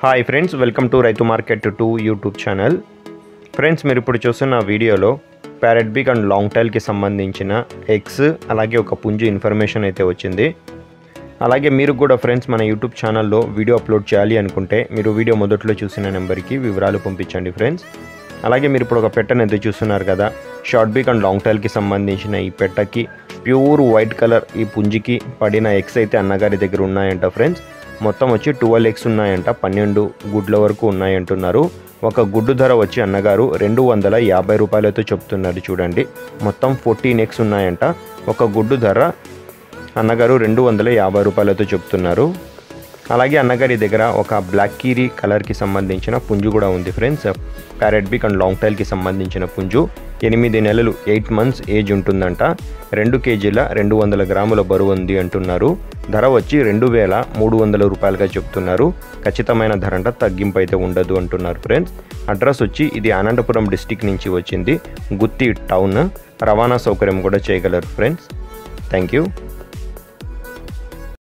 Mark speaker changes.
Speaker 1: Hi friends, welcome to రైతు market 2 YouTube channel. Friends, మీరు ఇప్పుడు చూస్తున్న వీడియోలో ప్యారెట్ బిగ్ అండ్ లాంగ్ టైల్కి సంబంధించిన ఎగ్స్ అలాగే ఒక పుంజు ఇన్ఫర్మేషన్ అయితే వచ్చింది. అలాగే మీరు కూడా ఫ్రెండ్స్ మన యూట్యూబ్ ఛానల్లో వీడియో అప్లోడ్ చేయాలి అనుకుంటే మీరు వీడియో మొదట్లో చూసిన నెంబర్కి వివరాలు పంపించండి ఫ్రెండ్స్. అలాగే మీరు ఇప్పుడు ఒక పెట్టను ఎదురు చూస్తున్నారు కదా, షార్ట్ బిగ్ అండ్ లాంగ్ టైల్కి సంబంధించిన ఈ పెట్టకి ప్యూర్ వైట్ కలర్ ఈ పుంజికి పడిన ఎగ్స్ అయితే అన్నగారి దగ్గర ఉన్నాయంట ఫ్రెండ్స్. మొత్తం వచ్చి 12 ఎగ్స్ ఉన్నాయంట, 12 గుడ్ల వరకు ఉన్నాయంటున్నారు. ఒక గుడ్డు ధర వచ్చి అన్నగారు 250 రూపాయలతో చెప్తున్నారు. చూడండి, మొత్తం 14 ఎగ్స్ ఉన్నాయంట. ఒక గుడ్డు ధర అన్నగారు 250 రూపాయలతో చెప్తున్నారు. అలాగే అన్నగారి దగ్గర ఒక బ్లాక్ కీరీ కలర్కి సంబంధించిన పుంజు కూడా ఉంది friends. Parrot big and long టైల్కి సంబంధించిన పుంజు 8 నెలలు 8 మంత్స్ ఏజ్ ఉంటుందంట. 2 కేజీల 200 గ్రాముల బరువు ఉంది అంటున్నారు. ధర వచ్చి 2300 రూపాయలుగా చెప్తున్నారు. ఖచ్చితమైన ధర అంట, తగ్గింపు అయితే ఉండదు అంటున్నారు ఫ్రెండ్స్. అడ్రస్ వచ్చి ఇది అనంతపురం డిస్టిక్ నుంచి వచ్చింది, గుత్తి టౌన్. రవాణా సౌకర్యం కూడా చేయగలరు ఫ్రెండ్స్. Thank you.